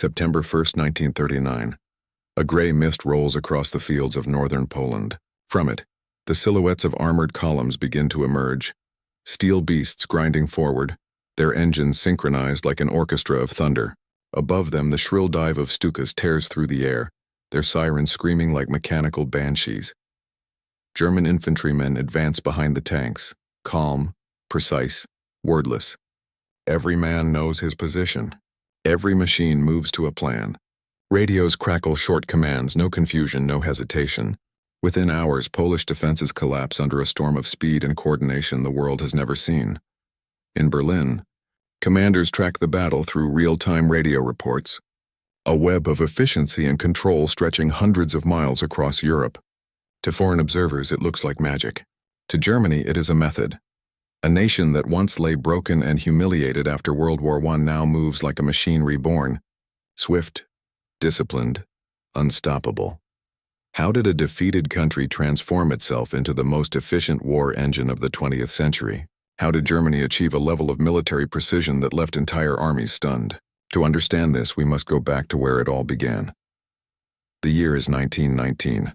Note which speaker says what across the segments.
Speaker 1: September 1st, 1939. A gray mist rolls across the fields of northern Poland. From it, the silhouettes of armored columns begin to emerge, steel beasts grinding forward, their engines synchronized like an orchestra of thunder. Above them, the shrill dive of Stukas tears through the air, their sirens screaming like mechanical banshees. German infantrymen advance behind the tanks, calm, precise, wordless. Every man knows his position. Every machine moves to a plan. Radios crackle short commands, no confusion, no hesitation. Within hours, Polish defenses collapse under a storm of speed and coordination the world has never seen. In Berlin, commanders track the battle through real-time radio reports, a web of efficiency and control stretching hundreds of miles across Europe. To foreign observers, it looks like magic. To Germany, it is a method. A nation that once lay broken and humiliated after World War I now moves like a machine reborn, swift, disciplined, unstoppable. How did a defeated country transform itself into the most efficient war engine of the 20th century? How did Germany achieve a level of military precision that left entire armies stunned? To understand this, we must go back to where it all began. The year is 1919.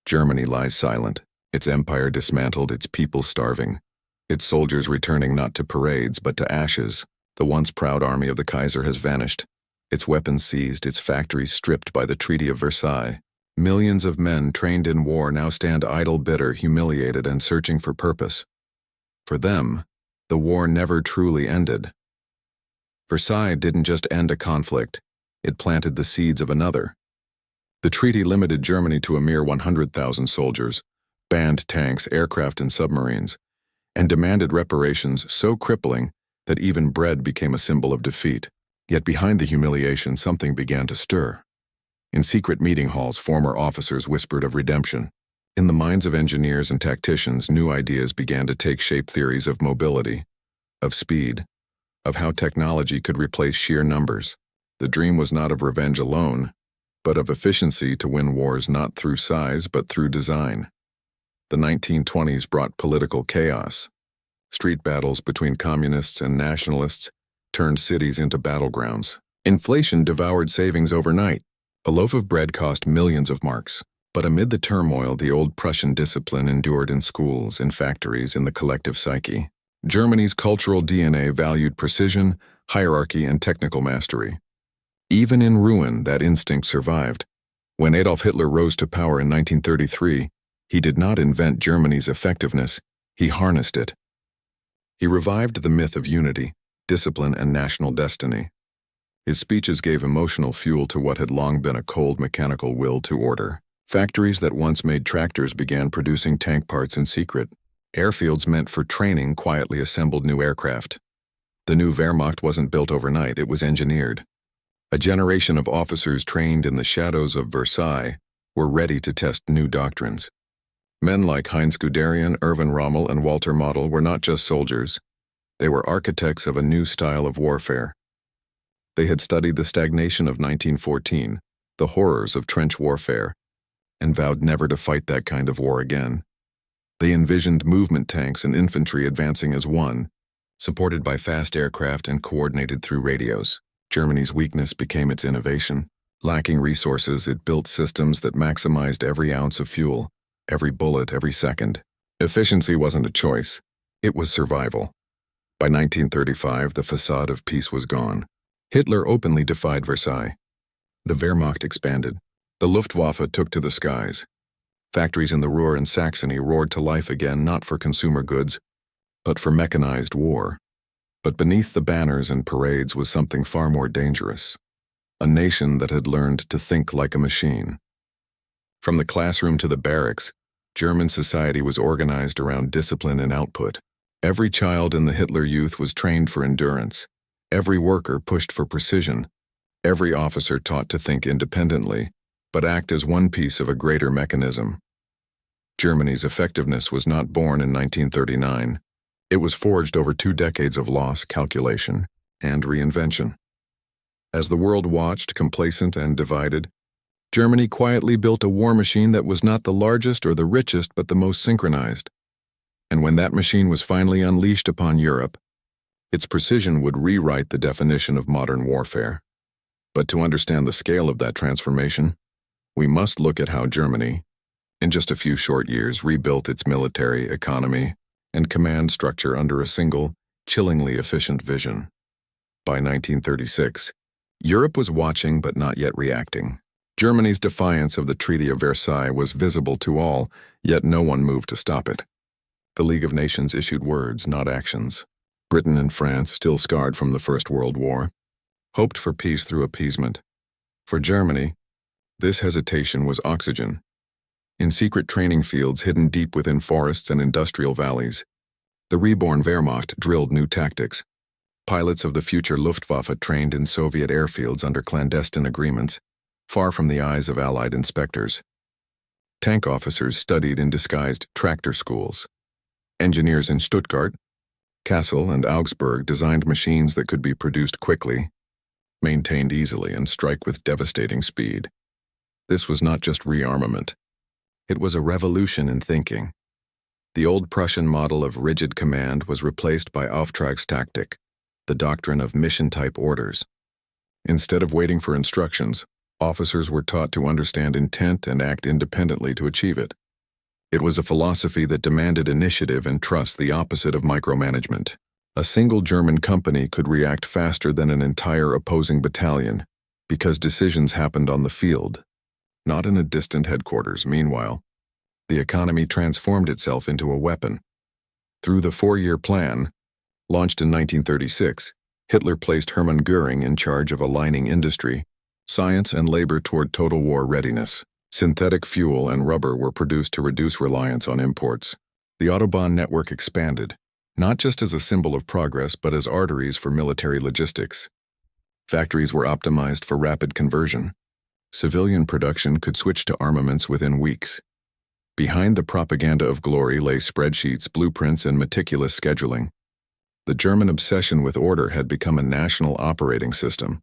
Speaker 1: Germany lies silent, its empire dismantled, its people starving, its soldiers returning not to parades but to ashes. The once proud army of the Kaiser has vanished, its weapons seized, its factories stripped by the Treaty of Versailles. Millions of men trained in war now stand idle, bitter, humiliated, and searching for purpose. For them, the war never truly ended. Versailles didn't just end a conflict, it planted the seeds of another. The treaty limited Germany to a mere 100,000 soldiers, banned tanks, aircraft, and submarines, and demanded reparations so crippling that even bread became a symbol of defeat. Yet behind the humiliation, something began to stir. In secret meeting halls, former officers whispered of redemption. In the minds of engineers and tacticians, new ideas began to take shape, theories of mobility, of speed, of how technology could replace sheer numbers. The dream was not of revenge alone, but of efficiency to win wars not through size but through design. The 1920s brought political chaos. Street battles between communists and nationalists turned cities into battlegrounds. Inflation devoured savings overnight. A loaf of bread cost millions of marks. But amid the turmoil, the old Prussian discipline endured in schools, in factories, in the collective psyche. Germany's cultural DNA valued precision, hierarchy, and technical mastery. Even in ruin, that instinct survived. When Adolf Hitler rose to power in 1933, he did not invent Germany's effectiveness, he harnessed it. He revived the myth of unity, discipline, and national destiny. His speeches gave emotional fuel to what had long been a cold mechanical will to order. Factories that once made tractors began producing tank parts in secret. Airfields meant for training quietly assembled new aircraft. The new Wehrmacht wasn't built overnight, it was engineered. A generation of officers trained in the shadows of Versailles were ready to test new doctrines. Men like Heinz Guderian, Erwin Rommel, and Walter Model were not just soldiers. They were architects of a new style of warfare. They had studied the stagnation of 1914, the horrors of trench warfare, and vowed never to fight that kind of war again. They envisioned movement tanks and infantry advancing as one, supported by fast aircraft and coordinated through radios. Germany's weakness became its innovation. Lacking resources, it built systems that maximized every ounce of fuel, every bullet, every second. Efficiency wasn't a choice, it was survival. By 1935, the facade of peace was gone. Hitler openly defied Versailles. The Wehrmacht expanded. The Luftwaffe took to the skies. Factories in the Ruhr and Saxony roared to life again, not for consumer goods, but for mechanized war. But beneath the banners and parades was something far more dangerous. A nation that had learned to think like a machine. From the classroom to the barracks, German society was organized around discipline and output. Every child in the Hitler Youth was trained for endurance. Every worker pushed for precision. Every officer taught to think independently, but act as one piece of a greater mechanism. Germany's effectiveness was not born in 1939. It was forged over 2 decades of loss, calculation, and reinvention. As the world watched, complacent and divided, Germany quietly built a war machine that was not the largest or the richest but the most synchronized. And when that machine was finally unleashed upon Europe, its precision would rewrite the definition of modern warfare. But to understand the scale of that transformation, we must look at how Germany, in just a few short years, rebuilt its military, economy, and command structure under a single, chillingly efficient vision. By 1936, Europe was watching but not yet reacting. Germany's defiance of the Treaty of Versailles was visible to all, yet no one moved to stop it. The League of Nations issued words, not actions. Britain and France, still scarred from the First World War, hoped for peace through appeasement. For Germany, this hesitation was oxygen. In secret training fields hidden deep within forests and industrial valleys, the reborn Wehrmacht drilled new tactics. Pilots of the future Luftwaffe trained in Soviet airfields under clandestine agreements, far from the eyes of Allied inspectors. Tank officers studied in disguised tractor schools. Engineers in Stuttgart, Kassel, and Augsburg designed machines that could be produced quickly, maintained easily, and strike with devastating speed. This was not just rearmament. It was a revolution in thinking. The old Prussian model of rigid command was replaced by Auftragstaktik, the doctrine of mission-type orders. Instead of waiting for instructions, officers were taught to understand intent and act independently to achieve it. It was a philosophy that demanded initiative and trust, the opposite of micromanagement. A single German company could react faster than an entire opposing battalion because decisions happened on the field, not in a distant headquarters. Meanwhile, the economy transformed itself into a weapon. Through the four-year plan, launched in 1936, Hitler placed Hermann Göring in charge of aligning industry, science, and labor toward total war readiness. Synthetic fuel and rubber were produced to reduce reliance on imports. The Autobahn network expanded, not just as a symbol of progress but as arteries for military logistics. Factories were optimized for rapid conversion. Civilian production could switch to armaments within weeks. Behind the propaganda of glory lay spreadsheets, blueprints, and meticulous scheduling. The German obsession with order had become a national operating system.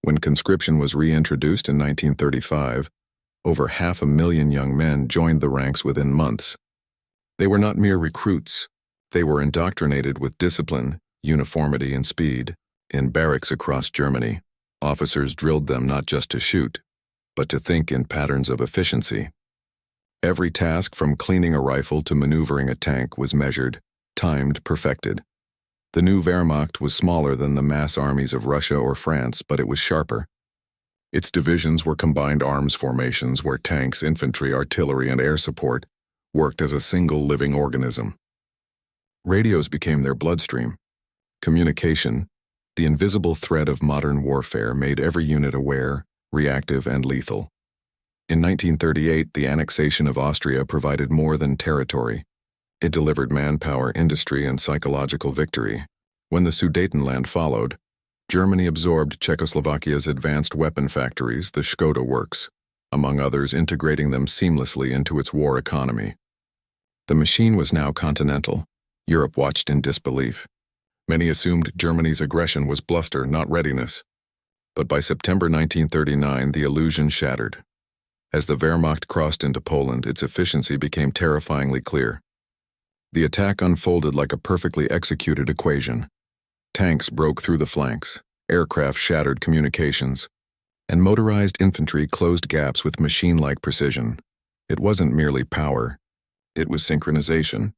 Speaker 1: When conscription was reintroduced in 1935, over 500,000 young men joined the ranks within months. They were not mere recruits. They were indoctrinated with discipline, uniformity, and speed. In barracks across Germany, officers drilled them not just to shoot, but to think in patterns of efficiency. Every task, from cleaning a rifle to maneuvering a tank, was measured, timed, perfected. The new Wehrmacht was smaller than the mass armies of Russia or France, but it was sharper. Its divisions were combined arms formations where tanks, infantry, artillery, and air support worked as a single living organism. Radios became their bloodstream. Communication, the invisible thread of modern warfare, made every unit aware, reactive, and lethal. In 1938, the annexation of Austria provided more than territory. It delivered manpower, industry, and psychological victory. When the Sudetenland followed, Germany absorbed Czechoslovakia's advanced weapon factories, the Škoda works, among others, integrating them seamlessly into its war economy. The machine was now continental. Europe watched in disbelief. Many assumed Germany's aggression was bluster, not readiness. But by September 1939, the illusion shattered. As the Wehrmacht crossed into Poland, its efficiency became terrifyingly clear. The attack unfolded like a perfectly executed equation. Tanks broke through the flanks, aircraft shattered communications, and motorized infantry closed gaps with machine-like precision. It wasn't merely power, it was synchronization.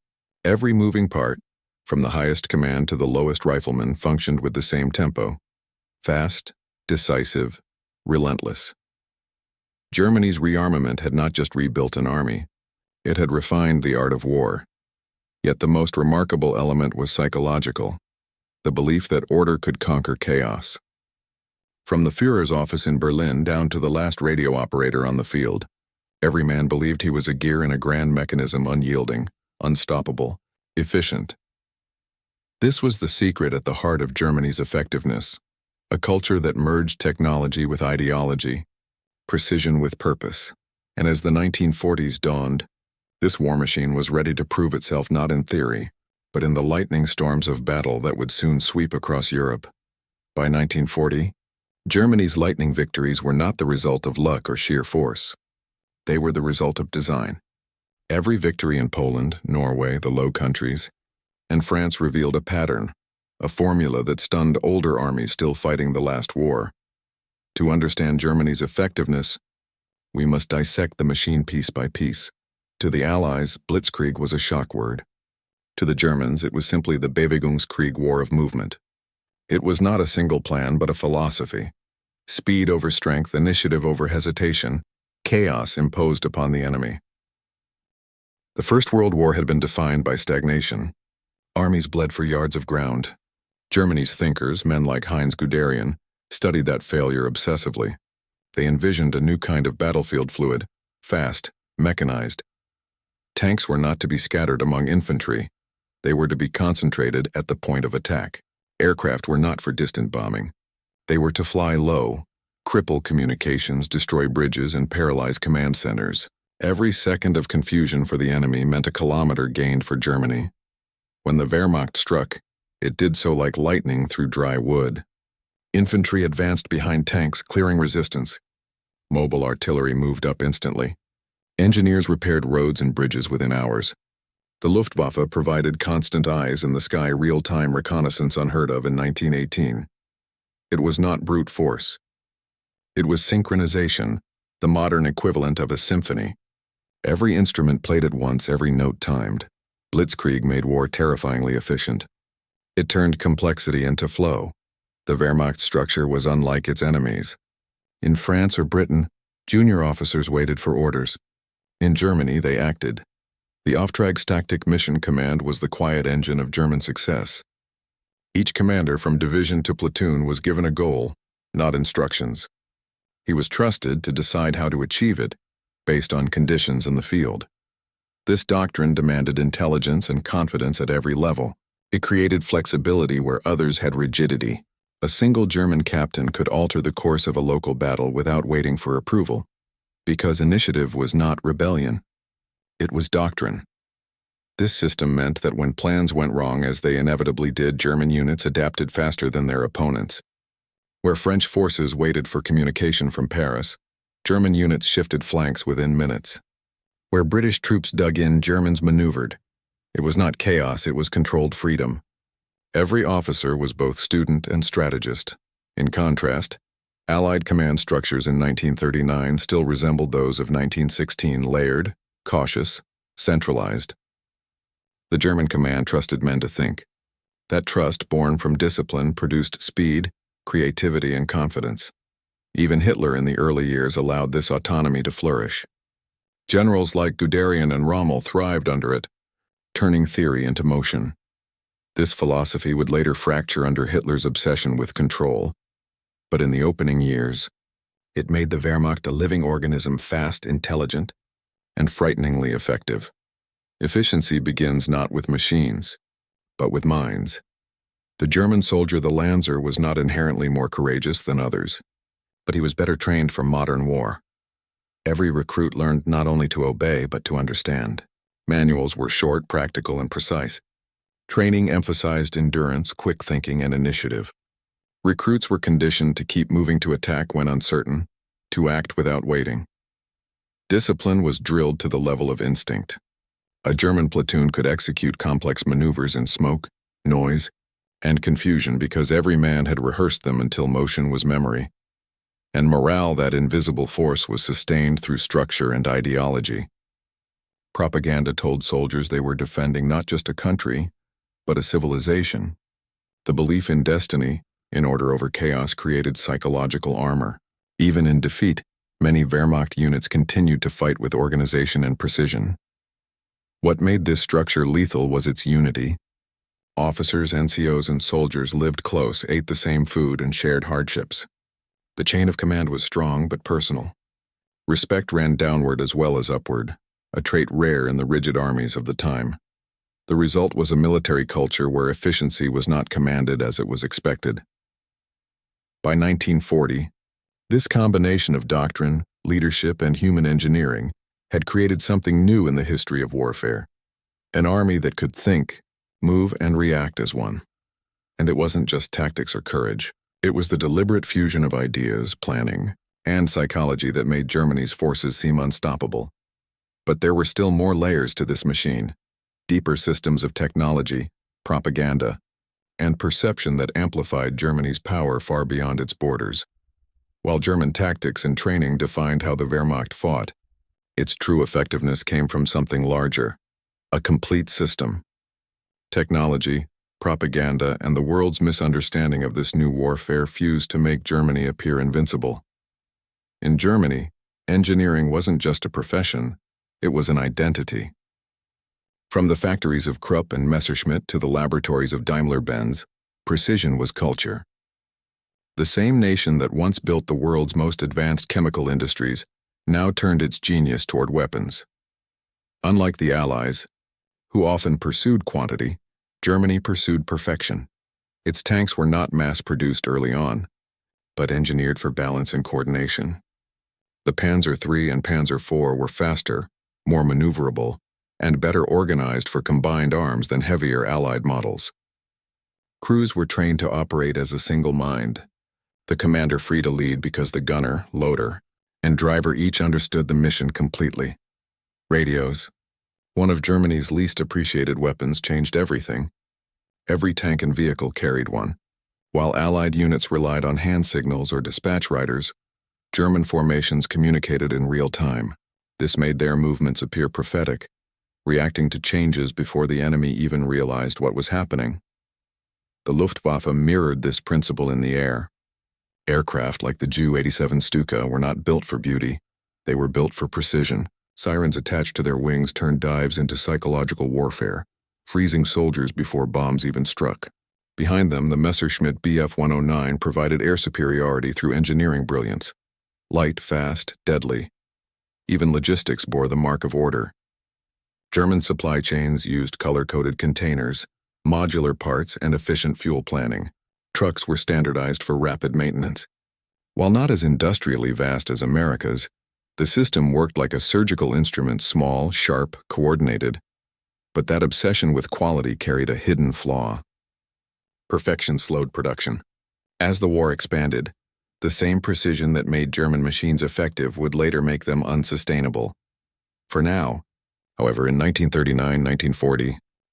Speaker 1: Every moving part, from the highest command to the lowest rifleman, functioned with the same tempo. Fast, decisive, relentless. Germany's rearmament had not just rebuilt an army, it had refined the art of war. Yet the most remarkable element was psychological, the belief that order could conquer chaos. From the Führer's office in Berlin down to the last radio operator on the field, every man believed he was a gear in a grand mechanism, unyielding, unstoppable, efficient. This was the secret at the heart of Germany's effectiveness, a culture that merged technology with ideology, precision with purpose. And as the 1940s dawned, this war machine was ready to prove itself not in theory, but in the lightning storms of battle that would soon sweep across Europe. By 1940, Germany's lightning victories were not the result of luck or sheer force. They were the result of design. Every victory in Poland, Norway, the Low Countries, and France revealed a pattern, a formula that stunned older armies still fighting the last war. To understand Germany's effectiveness, we must dissect the machine piece by piece. To the Allies, Blitzkrieg was a shock word. To the Germans, it was simply the Bewegungskrieg war of movement. It was not a single plan, but a philosophy. Speed over strength, initiative over hesitation, chaos imposed upon the enemy. The First World War had been defined by stagnation. Armies bled for yards of ground. Germany's thinkers, men like Heinz Guderian, studied that failure obsessively. They envisioned a new kind of battlefield fluid, fast, mechanized. Tanks were not to be scattered among infantry. They were to be concentrated at the point of attack. Aircraft were not for distant bombing. They were to fly low, cripple communications, destroy bridges, and paralyze command centers. Every second of confusion for the enemy meant a kilometer gained for Germany. When the Wehrmacht struck, it did so like lightning through dry wood. Infantry advanced behind tanks, clearing resistance. Mobile artillery moved up instantly. Engineers repaired roads and bridges within hours. The Luftwaffe provided constant eyes in the sky, real-time reconnaissance unheard of in 1918. It was not brute force. It was synchronization, the modern equivalent of a symphony. Every instrument played at once, every note timed. Blitzkrieg made war terrifyingly efficient. It turned complexity into flow. The Wehrmacht structure was unlike its enemies. In France or Britain, junior officers waited for orders. In Germany, they acted. The Auftragstaktik mission command was the quiet engine of German success. Each commander from division to platoon was given a goal, not instructions. He was trusted to decide how to achieve it, based on conditions in the field. This doctrine demanded intelligence and confidence at every level. It created flexibility where others had rigidity. A single German captain could alter the course of a local battle without waiting for approval, because initiative was not rebellion. It was doctrine. This system meant that when plans went wrong, as they inevitably did, German units adapted faster than their opponents. Where French forces waited for communication from Paris, German units shifted flanks within minutes. Where British troops dug in, Germans maneuvered. It was not chaos, it was controlled freedom. Every officer was both student and strategist. In contrast, Allied command structures in 1939 still resembled those of 1916, layered, cautious, centralized. The German command trusted men to think. That trust, born from discipline, produced speed, creativity, and confidence. Even Hitler in the early years allowed this autonomy to flourish. Generals like Guderian and Rommel thrived under it, turning theory into motion. This philosophy would later fracture under Hitler's obsession with control. But in the opening years, it made the Wehrmacht a living organism, fast, intelligent, and frighteningly effective. Efficiency begins not with machines, but with minds. The German soldier, the Lanzer, was not inherently more courageous than others, but he was better trained for modern war. Every recruit learned not only to obey, but to understand. Manuals were short, practical, and precise. Training emphasized endurance, quick thinking, and initiative. Recruits were conditioned to keep moving to attack when uncertain, to act without waiting. Discipline was drilled to the level of instinct. A German platoon could execute complex maneuvers in smoke, noise, and confusion because every man had rehearsed them until motion was memory. And morale, that invisible force, was sustained through structure and ideology. Propaganda told soldiers they were defending not just a country, but a civilization. The belief in destiny, in order over chaos, created psychological armor. Even in defeat, many Wehrmacht units continued to fight with organization and precision. What made this structure lethal was its unity. Officers, NCOs, and soldiers lived close, ate the same food, and shared hardships. The chain of command was strong but personal. Respect ran downward as well as upward, a trait rare in the rigid armies of the time. The result was a military culture where efficiency was not commanded as it was expected. By 1940, this combination of doctrine, leadership, and human engineering had created something new in the history of warfare. An army that could think, move, and react as one. And it wasn't just tactics or courage. It was the deliberate fusion of ideas, planning, and psychology that made Germany's forces seem unstoppable. But there were still more layers to this machine. Deeper systems of technology, propaganda, and perception that amplified Germany's power far beyond its borders. While German tactics and training defined how the Wehrmacht fought, its true effectiveness came from something larger, a complete system. Technology, propaganda, and the world's misunderstanding of this new warfare fused to make Germany appear invincible. In Germany, engineering wasn't just a profession, it was an identity. From the factories of Krupp and Messerschmitt to the laboratories of Daimler-Benz, precision was culture. The same nation that once built the world's most advanced chemical industries now turned its genius toward weapons. Unlike the Allies, who often pursued quantity, Germany pursued perfection. Its tanks were not mass-produced early on, but engineered for balance and coordination. The Panzer III and Panzer IV were faster, more maneuverable, and better organized for combined arms than heavier Allied models. Crews were trained to operate as a single mind, the commander free to lead because the gunner, loader, and driver each understood the mission completely. Radios, one of Germany's least appreciated weapons, changed everything. Every tank and vehicle carried one. While Allied units relied on hand signals or dispatch riders, German formations communicated in real time. This made their movements appear prophetic, reacting to changes before the enemy even realized what was happening. The Luftwaffe mirrored this principle in the air. Aircraft like the Ju-87 Stuka were not built for beauty, they were built for precision. Sirens attached to their wings turned dives into psychological warfare, freezing soldiers before bombs even struck. Behind them, the Messerschmitt Bf-109 provided air superiority through engineering brilliance. Light, fast, deadly. Even logistics bore the mark of order. German supply chains used color-coded containers, modular parts, and efficient fuel planning. Trucks were standardized for rapid maintenance. While not as industrially vast as America's, the system worked like a surgical instrument, small, sharp, coordinated. But that obsession with quality carried a hidden flaw. Perfection slowed production. As the war expanded, the same precision that made German machines effective would later make them unsustainable. For now, however, in 1939, 1940,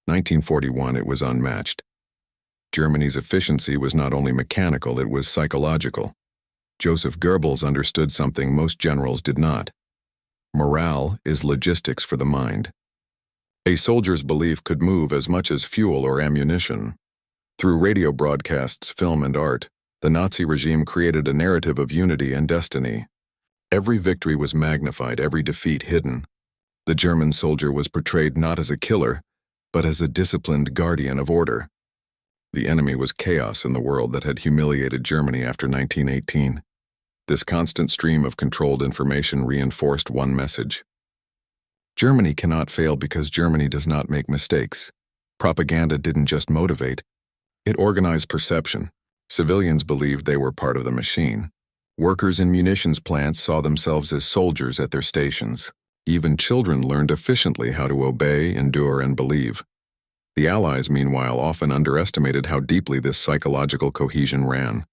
Speaker 1: 1941, it was unmatched. Germany's efficiency was not only mechanical, it was psychological. Joseph Goebbels understood something most generals did not. Morale is logistics for the mind. A soldier's belief could move as much as fuel or ammunition. Through radio broadcasts, film, and art, the Nazi regime created a narrative of unity and destiny. Every victory was magnified, every defeat hidden. The German soldier was portrayed not as a killer, but as a disciplined guardian of order. The enemy was chaos in the world that had humiliated Germany after 1918. This constant stream of controlled information reinforced one message. Germany cannot fail because Germany does not make mistakes. Propaganda didn't just motivate, it organized perception. Civilians believed they were part of the machine. Workers in munitions plants saw themselves as soldiers at their stations. Even children learned efficiently how to obey, endure, and believe. The Allies, meanwhile, often underestimated how deeply this psychological cohesion ran.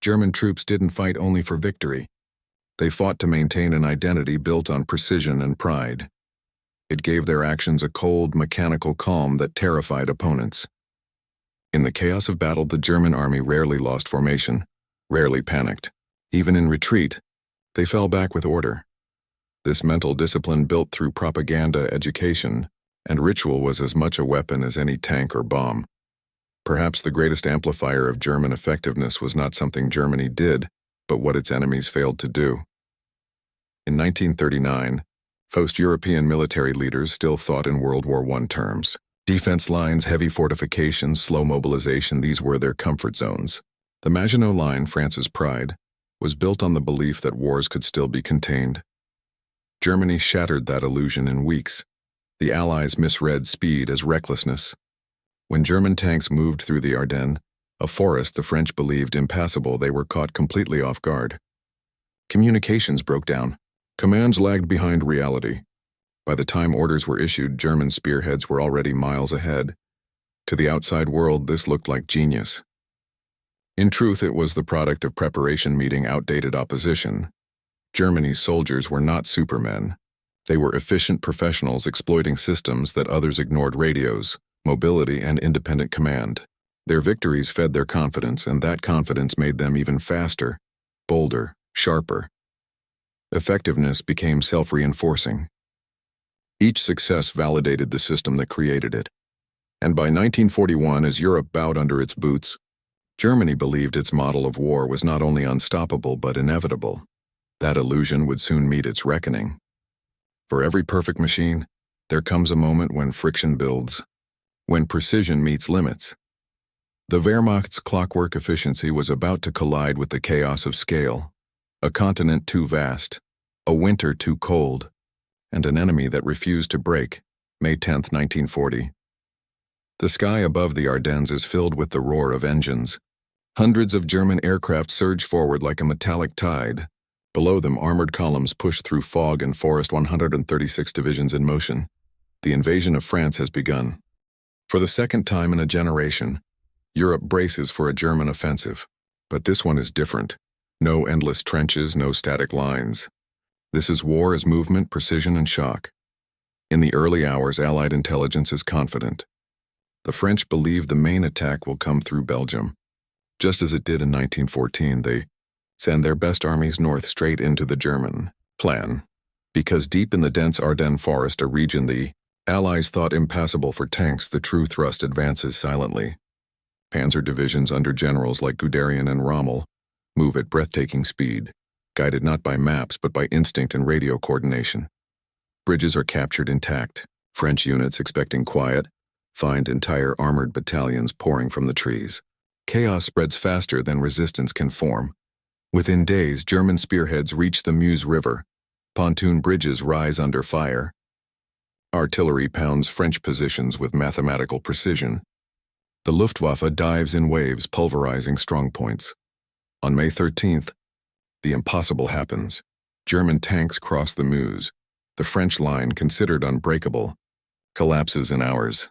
Speaker 1: German troops didn't fight only for victory. They fought to maintain an identity built on precision and pride. It gave their actions a cold, mechanical calm that terrified opponents. In the chaos of battle, the German army rarely lost formation, rarely panicked. Even in retreat, they fell back with order. This mental discipline built through propaganda, education, and ritual was as much a weapon as any tank or bomb. Perhaps the greatest amplifier of German effectiveness was not something Germany did, but what its enemies failed to do. In 1939, post-European military leaders still thought in World War I terms. Defense lines, heavy fortifications, slow mobilization, these were their comfort zones. The Maginot Line, France's pride, was built on the belief that wars could still be contained. Germany shattered that illusion in weeks. The Allies misread speed as recklessness. When German tanks moved through the Ardennes, a forest the French believed impassable, they were caught completely off guard. Communications broke down. Commands lagged behind reality. By the time orders were issued, German spearheads were already miles ahead. To the outside world, this looked like genius. In truth, it was the product of preparation meeting outdated opposition. Germany's soldiers were not supermen. They were efficient professionals exploiting systems that others ignored: radios, mobility, and independent command. Their victories fed their confidence, and that confidence made them even faster. bolder, sharper. Effectiveness became self-reinforcing. Each success validated the system that created it. And by 1941, as Europe bowed under its boots, Germany believed its model of war was not only unstoppable but inevitable. That illusion would soon meet its reckoning. For every perfect machine, there comes a moment when friction builds, when precision meets limits. The Wehrmacht's clockwork efficiency was about to collide with the chaos of scale, a continent too vast, a winter too cold, and an enemy that refused to break. May 10, 1940. The sky above the Ardennes is filled with the roar of engines. Hundreds of German aircraft surge forward like a metallic tide. Below them, armored columns push through fog and forest. 136 divisions in motion. The invasion of France has begun. For the second time in a generation, Europe braces for a German offensive. But this one is different. No endless trenches, no static lines. This is war as movement, precision, and shock. In the early hours, Allied intelligence is confident. The French believe the main attack will come through Belgium. Just as it did in 1914, they send their best armies north straight into the German plan. Because deep in the dense Ardennes forest, a region the Allies thought impassable for tanks, the true thrust advances silently. Panzer divisions under generals like Guderian and Rommel move at breathtaking speed, guided not by maps but by instinct and radio coordination. Bridges are captured intact. French units, expecting quiet, find entire armored battalions pouring from the trees. Chaos spreads faster than resistance can form. Within days, German spearheads reach the Meuse River. Pontoon bridges rise under fire. Artillery pounds French positions with mathematical precision. The Luftwaffe dives in waves, pulverizing strongpoints. On May 13th, the impossible happens. German tanks cross the Meuse. The French line, considered unbreakable, collapses in hours.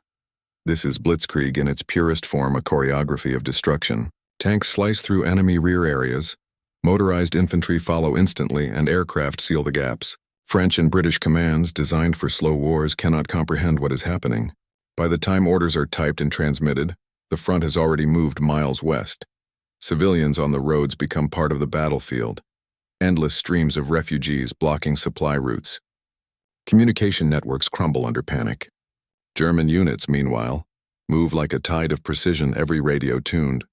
Speaker 1: This is Blitzkrieg in its purest form, a choreography of destruction. Tanks slice through enemy rear areas. Motorized infantry follow instantly, and aircraft seal the gaps. French and British commands, designed for slow wars, cannot comprehend what is happening. By the time orders are typed and transmitted, the front has already moved miles west. Civilians on the roads become part of the battlefield. Endless streams of refugees blocking supply routes. Communication networks crumble under panic. German units, meanwhile, move like a tide of precision, every radio tuned.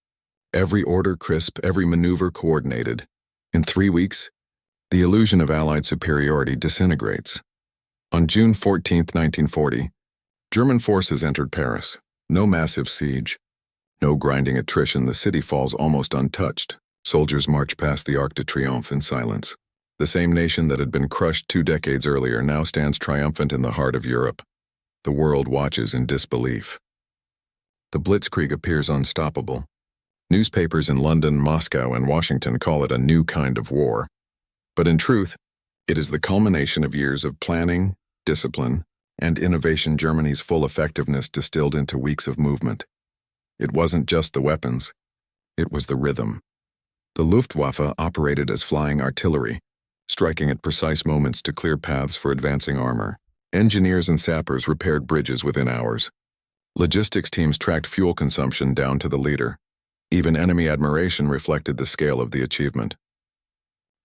Speaker 1: Every order crisp, every maneuver coordinated. In 3 weeks, the illusion of Allied superiority disintegrates. On June 14, 1940, German forces entered Paris. No massive siege. No grinding attrition. The city falls almost untouched. Soldiers march past the Arc de Triomphe in silence. The same nation that had been crushed 2 decades earlier now stands triumphant in the heart of Europe. The world watches in disbelief. The Blitzkrieg appears unstoppable. Newspapers in London, Moscow, and Washington call it a new kind of war. But in truth, it is the culmination of years of planning, discipline, and innovation. Germany's full effectiveness distilled into weeks of movement. It wasn't just the weapons, it was the rhythm. The Luftwaffe operated as flying artillery, striking at precise moments to clear paths for advancing armor. Engineers and sappers repaired bridges within hours. Logistics teams tracked fuel consumption down to the liter. Even enemy admiration reflected the scale of the achievement.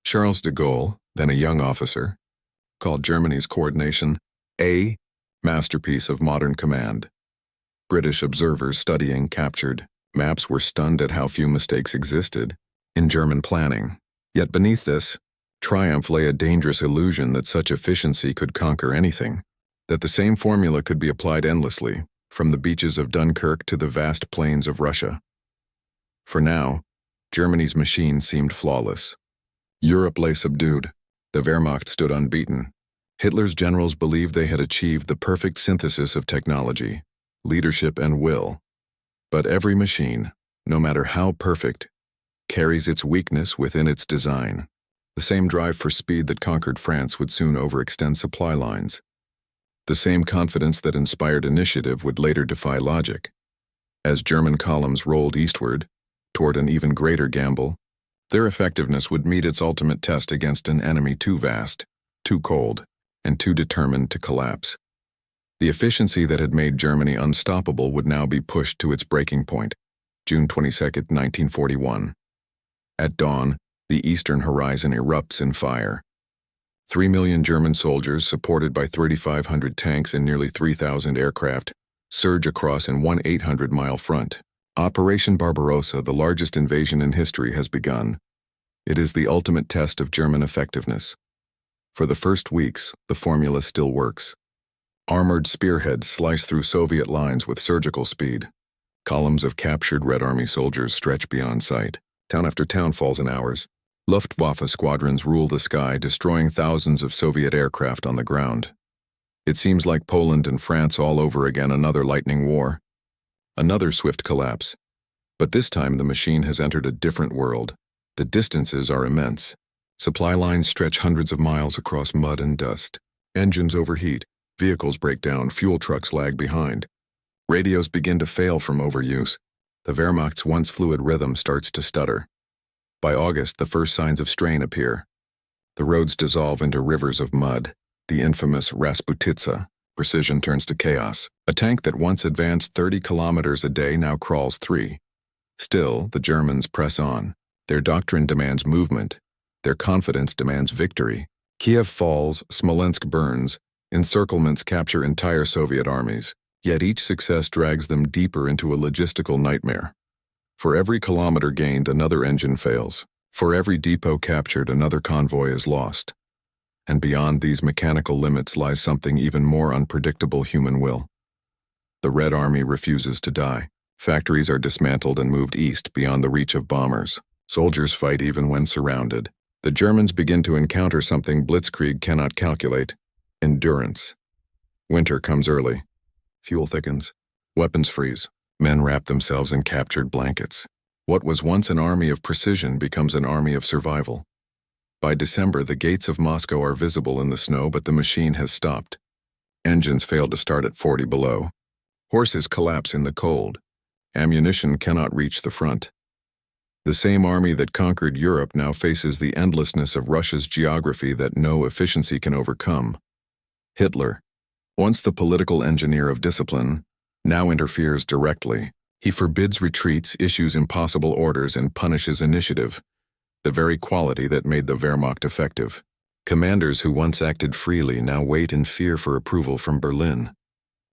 Speaker 1: Charles de Gaulle, then a young officer, called Germany's coordination a masterpiece of modern command. British observers studying captured maps were stunned at how few mistakes existed in German planning. Yet beneath this triumph lay a dangerous illusion that such efficiency could conquer anything, that the same formula could be applied endlessly, from the beaches of Dunkirk to the vast plains of Russia. For now, Germany's machine seemed flawless. Europe lay subdued. The Wehrmacht stood unbeaten. Hitler's generals believed they had achieved the perfect synthesis of technology, leadership, and will. But every machine, no matter how perfect, carries its weakness within its design. The same drive for speed that conquered France would soon overextend supply lines. The same confidence that inspired initiative would later defy logic. As German columns rolled eastward, toward an even greater gamble, their effectiveness would meet its ultimate test against an enemy too vast, too cold, and too determined to collapse. The efficiency that had made Germany unstoppable would now be pushed to its breaking point. June 22, 1941. At dawn, The eastern horizon erupts in fire. 3 million German soldiers, supported by 3,500 tanks and nearly 3,000 aircraft, surge across in one 800-mile front. Operation Barbarossa, the largest invasion in history, has begun. It is the ultimate test of German effectiveness. For the first weeks, the formula still works. Armored spearheads slice through Soviet lines with surgical speed. Columns of captured Red Army soldiers stretch beyond sight. Town after town falls in hours. Luftwaffe squadrons rule the sky, destroying thousands of Soviet aircraft on the ground. It seems like Poland and France all over again, another lightning war. Another swift collapse. But this time the machine has entered a different world. The distances are immense. Supply lines stretch hundreds of miles across mud and dust. Engines overheat, vehicles break down, fuel trucks lag behind. Radios begin to fail from overuse. The Wehrmacht's once fluid rhythm starts to stutter. By August, the first signs of strain appear. The roads dissolve into rivers of mud. The infamous Rasputitsa. Precision turns to chaos. A tank that once advanced 30 kilometers a day now crawls 3. Still, the Germans press on. Their doctrine demands movement. Their confidence demands victory. Kiev falls, Smolensk burns, encirclements capture entire Soviet armies. Yet each success drags them deeper into a logistical nightmare. For every kilometer gained, another engine fails. For every depot captured, another convoy is lost. And beyond these mechanical limits lies something even more unpredictable: human will. The Red Army refuses to die. Factories are dismantled and moved east beyond the reach of bombers. Soldiers fight even when surrounded. The Germans begin to encounter something Blitzkrieg cannot calculate: endurance. Winter comes early. Fuel thickens. Weapons freeze. Men wrap themselves in captured blankets. What was once an army of precision becomes an army of survival. By December, the gates of Moscow are visible in the snow, but the machine has stopped. Engines fail to start at 40 below. Horses collapse in the cold. Ammunition cannot reach the front. The same army that conquered Europe now faces the endlessness of Russia's geography that no efficiency can overcome. Hitler, once the political engineer of discipline, now interferes directly. He forbids retreats, issues impossible orders, and punishes initiative, the very quality that made the Wehrmacht effective. Commanders who once acted freely now wait in fear for approval from Berlin.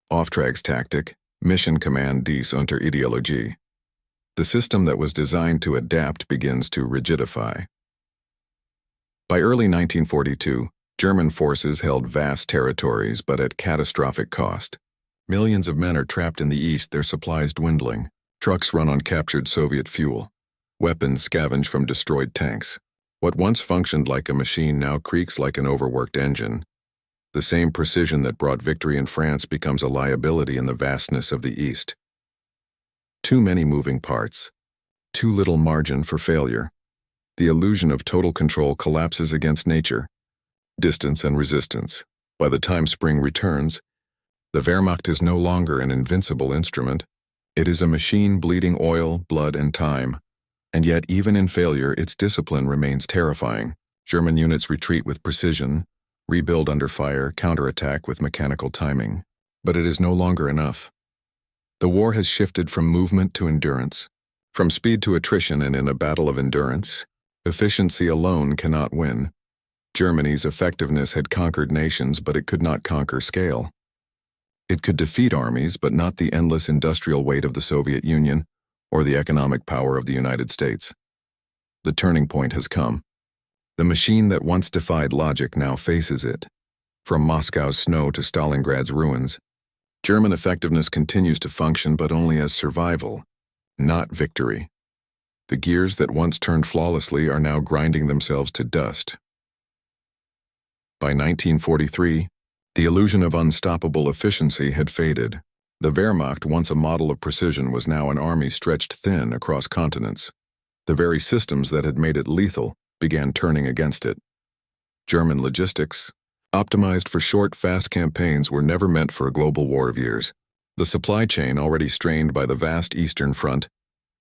Speaker 1: Auftrags tactic, mission command dies unter Ideologie. The system that was designed to adapt begins to rigidify. By early 1942, German forces held vast territories, but at catastrophic cost. Millions of men are trapped in the east, their supplies dwindling. Trucks run on captured Soviet fuel. Weapons scavenge from destroyed tanks. What once functioned like a machine now creaks like an overworked engine. The same precision that brought victory in France becomes a liability in the vastness of the east. Too many moving parts. Too little margin for failure. The illusion of total control collapses against nature. Distance and resistance. By the time spring returns, the Wehrmacht is no longer an invincible instrument. It is a machine bleeding oil, blood, and time. And yet, even in failure, its discipline remains terrifying. German units retreat with precision, rebuild under fire, counterattack with mechanical timing. But it is no longer enough. The war has shifted from movement to endurance, from speed to attrition, and in a battle of endurance, efficiency alone cannot win. Germany's effectiveness had conquered nations, but it could not conquer scale. It could defeat armies, but not the endless industrial weight of the Soviet Union or the economic power of the United States. The turning point has come. The machine that once defied logic now faces it. From Moscow's snow to Stalingrad's ruins, German effectiveness continues to function, but only as survival, not victory. The gears that once turned flawlessly are now grinding themselves to dust. By 1943, the illusion of unstoppable efficiency had faded. The Wehrmacht, once a model of precision, was now an army stretched thin across continents. The very systems that had made it lethal began turning against it. German logistics, optimized for short, fast campaigns, were never meant for a global war of years. The supply chain, already strained by the vast Eastern Front,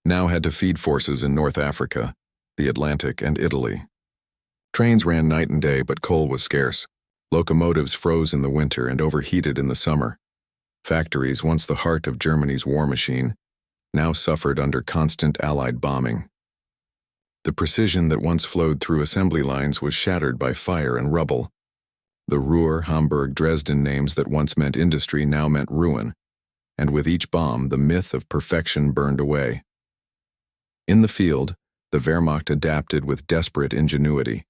Speaker 1: now had to feed forces in North Africa, the Atlantic, and Italy. Trains ran night and day, but coal was scarce. Locomotives froze in the winter and overheated in the summer. Factories, once the heart of Germany's war machine, now suffered under constant Allied bombing. The precision that once flowed through assembly lines was shattered by fire and rubble. The Ruhr, Hamburg, Dresden names that once meant industry now meant ruin, and with each bomb, the myth of perfection burned away. In the field, the Wehrmacht adapted with desperate ingenuity.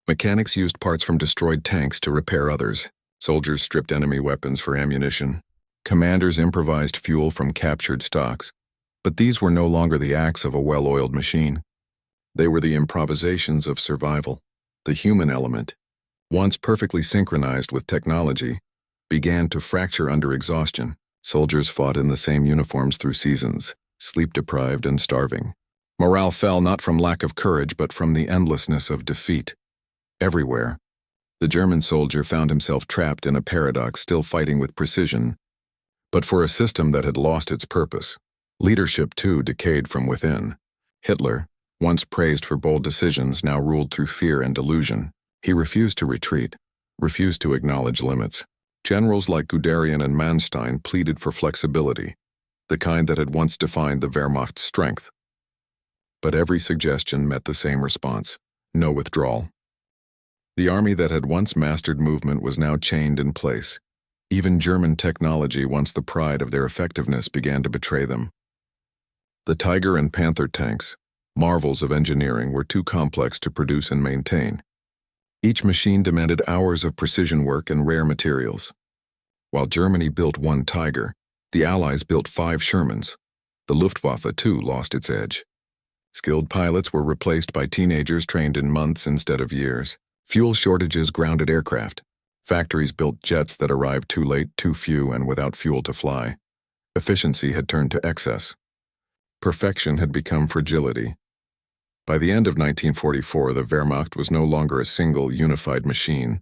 Speaker 1: Mechanics used parts from destroyed tanks to repair others. Soldiers stripped enemy weapons for ammunition. Commanders improvised fuel from captured stocks. But these were no longer the acts of a well-oiled machine. They were the improvisations of survival. The human element, once perfectly synchronized with technology, began to fracture under exhaustion. Soldiers fought in the same uniforms through seasons, sleep-deprived and starving. Morale fell not from lack of courage but from the endlessness of defeat. Everywhere, the German soldier found himself trapped in a paradox, still fighting with precision, but for a system that had lost its purpose. Leadership, too, decayed from within. Hitler, once praised for bold decisions, now ruled through fear and delusion. He refused to retreat, refused to acknowledge limits. Generals like Guderian and Manstein pleaded for flexibility, the kind that had once defined the Wehrmacht's strength. But every suggestion met the same response: no withdrawal. The army that had once mastered movement was now chained in place. Even German technology, once the pride of their effectiveness, began to betray them. The Tiger and Panther tanks, marvels of engineering, were too complex to produce and maintain. Each machine demanded hours of precision work and rare materials. While Germany built one Tiger, the Allies built 5 Shermans. The Luftwaffe, too, lost its edge. Skilled pilots were replaced by teenagers trained in months instead of years. Fuel shortages grounded aircraft. Factories built jets that arrived too late, too few, and without fuel to fly. Efficiency had turned to excess. Perfection had become fragility. By the end of 1944, the Wehrmacht was no longer a single, unified machine.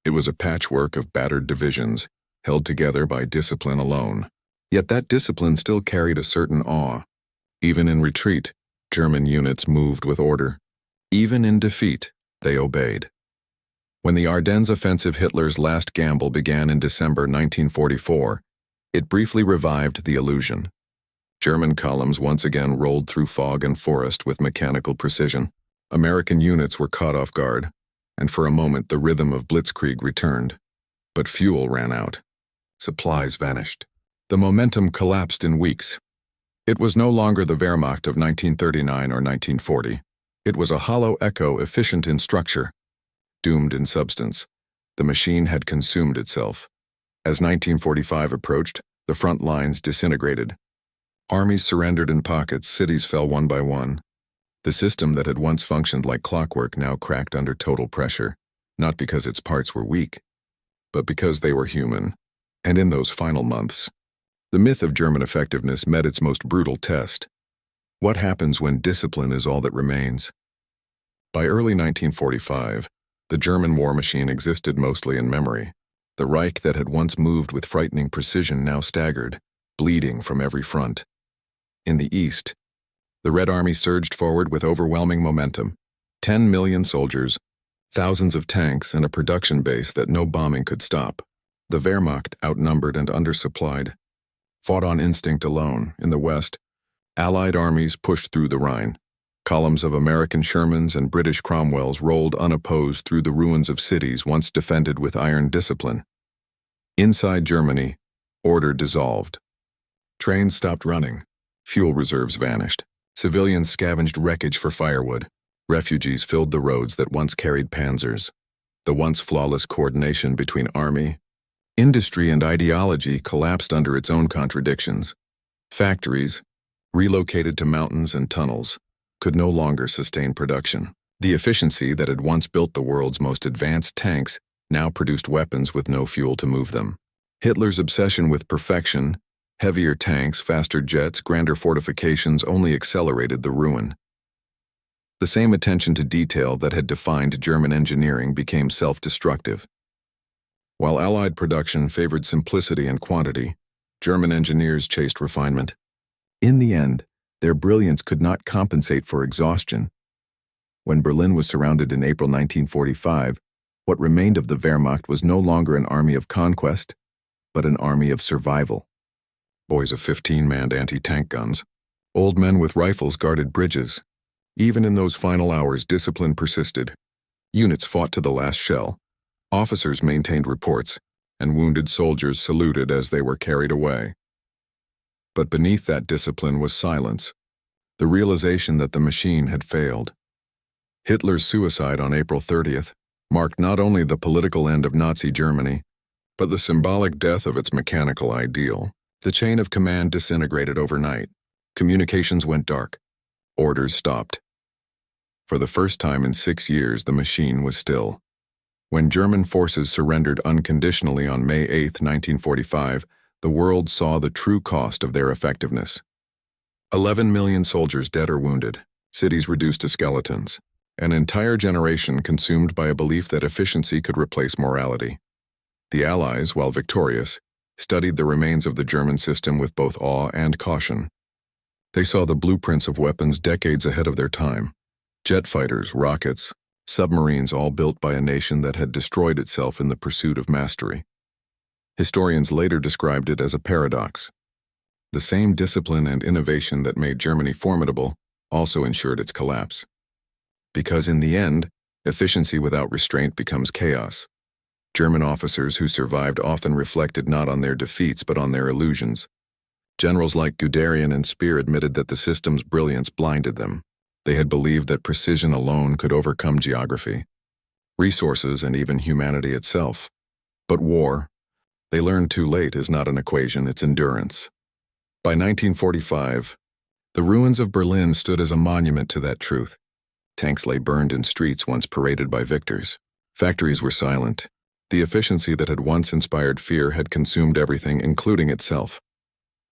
Speaker 1: It was a patchwork of battered divisions, held together by discipline alone. Yet that discipline still carried a certain awe. Even in retreat, German units moved with order. Even in defeat, they obeyed. When the Ardennes offensive, Hitler's last gamble, began in December 1944, it briefly revived the illusion. German columns once again rolled through fog and forest with mechanical precision. American units were caught off guard, and for a moment the rhythm of Blitzkrieg returned. But fuel ran out. Supplies vanished. The momentum collapsed in weeks. It was no longer the Wehrmacht of 1939 or 1940. It was a hollow echo, efficient in structure, doomed in substance. The machine had consumed itself. As 1945 approached, the front lines disintegrated. Armies surrendered in pockets, cities fell one by one. The system that had once functioned like clockwork now cracked under total pressure, not because its parts were weak, but because they were human. And in those final months, the myth of German effectiveness met its most brutal test. What happens when discipline is all that remains? By early 1945, the German war machine existed mostly in memory. The Reich that had once moved with frightening precision now staggered, bleeding from every front. In the east, the Red Army surged forward with overwhelming momentum. 10 million soldiers, thousands of tanks, and a production base that no bombing could stop. The Wehrmacht, outnumbered and undersupplied, fought on instinct alone. In the west, Allied armies pushed through the Rhine. Columns of American Shermans and British Cromwells rolled unopposed through the ruins of cities once defended with iron discipline. Inside Germany, order dissolved. Trains stopped running. Fuel reserves vanished. Civilians scavenged wreckage for firewood. Refugees filled the roads that once carried panzers. The once flawless coordination between army, industry, and ideology collapsed under its own contradictions. Factories, relocated to mountains and tunnels, could no longer sustain production. The efficiency that had once built the world's most advanced tanks now produced weapons with no fuel to move them. Hitler's obsession with perfection, heavier tanks, faster jets, grander fortifications, only accelerated the ruin. The same attention to detail that had defined German engineering became self-destructive. While Allied production favored simplicity and quantity, German engineers chased refinement. In the end, their brilliance could not compensate for exhaustion. When Berlin was surrounded in April 1945, what remained of the Wehrmacht was no longer an army of conquest, but an army of survival. Boys of 15 manned anti-tank guns. Old men with rifles guarded bridges. Even in those final hours, discipline persisted. Units fought to the last shell. Officers maintained reports, and wounded soldiers saluted as they were carried away. But beneath that discipline was silence, the realization that the machine had failed. Hitler's suicide on April 30th marked not only the political end of Nazi Germany, but the symbolic death of its mechanical ideal. The chain of command disintegrated overnight. Communications went dark. Orders stopped. For the first time in 6 years, the machine was still. When German forces surrendered unconditionally on May 8, 1945, the world saw the true cost of their effectiveness. 11 million soldiers dead or wounded, cities reduced to skeletons, an entire generation consumed by a belief that efficiency could replace morality. The Allies, while victorious, studied the remains of the German system with both awe and caution. They saw the blueprints of weapons decades ahead of their time: jet fighters, rockets, submarines, all built by a nation that had destroyed itself in the pursuit of mastery. Historians later described it as a paradox. The same discipline and innovation that made Germany formidable also ensured its collapse. Because in the end, efficiency without restraint becomes chaos. German officers who survived often reflected not on their defeats but on their illusions. Generals like Guderian and Speer admitted that the system's brilliance blinded them. They had believed that precision alone could overcome geography, resources, and even humanity itself. But war, they learned too late, is not an equation, it's endurance. By 1945, the ruins of Berlin stood as a monument to that truth. Tanks lay burned in streets once paraded by victors. Factories were silent. The efficiency that had once inspired fear had consumed everything, including itself.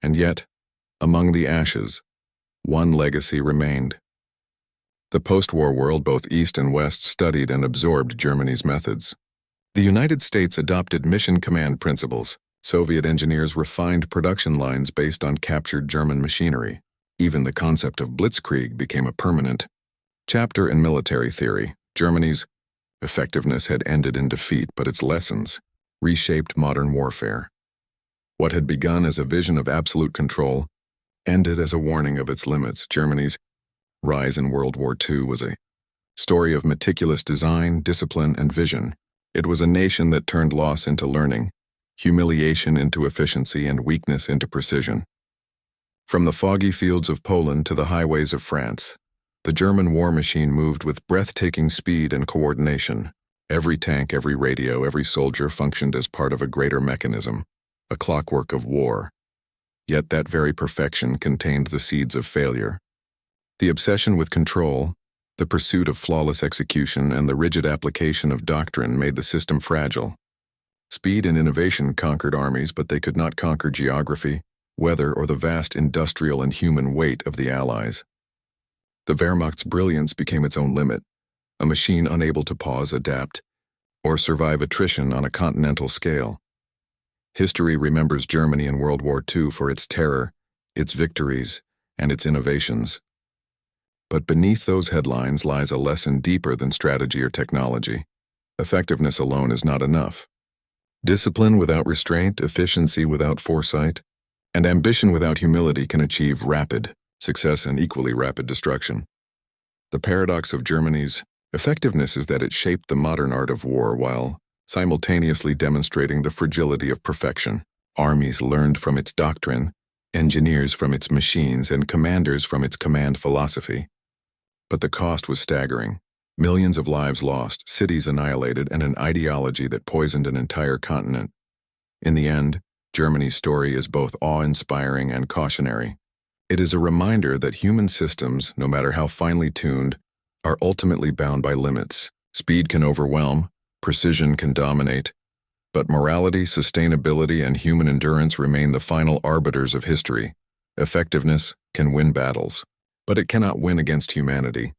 Speaker 1: And yet, among the ashes, one legacy remained. The post-war world, both East and West, studied and absorbed Germany's methods. The United States adopted mission command principles. Soviet engineers refined production lines based on captured German machinery. Even the concept of Blitzkrieg became a permanent chapter in military theory. Germany's effectiveness had ended in defeat, but its lessons reshaped modern warfare. What had begun as a vision of absolute control ended as a warning of its limits. Germany's rise in World War II was a story of meticulous design, discipline, and vision. It was a nation that turned loss into learning, humiliation into efficiency, and weakness into precision. From the foggy fields of Poland to the highways of France, the German war machine moved with breathtaking speed and coordination. Every tank, every radio, every soldier functioned as part of a greater mechanism, a clockwork of war. Yet that very perfection contained the seeds of failure. The obsession with control, the pursuit of flawless execution, and the rigid application of doctrine made the system fragile. Speed and innovation conquered armies, but they could not conquer geography, weather, or the vast industrial and human weight of the Allies. The Wehrmacht's brilliance became its own limit, a machine unable to pause, adapt, or survive attrition on a continental scale. History remembers Germany in World War II for its terror, its victories, and its innovations. But beneath those headlines lies a lesson deeper than strategy or technology. Effectiveness alone is not enough. Discipline without restraint, efficiency without foresight, and ambition without humility can achieve rapid success and equally rapid destruction. The paradox of Germany's effectiveness is that it shaped the modern art of war while simultaneously demonstrating the fragility of perfection. Armies learned from its doctrine, engineers from its machines, and commanders from its command philosophy. But the cost was staggering. Millions of lives lost, cities annihilated, and an ideology that poisoned an entire continent. In the end, Germany's story is both awe-inspiring and cautionary. It is a reminder that human systems, no matter how finely tuned, are ultimately bound by limits. Speed can overwhelm, precision can dominate, but morality, sustainability, and human endurance remain the final arbiters of history. Effectiveness can win battles, but it cannot win against humanity.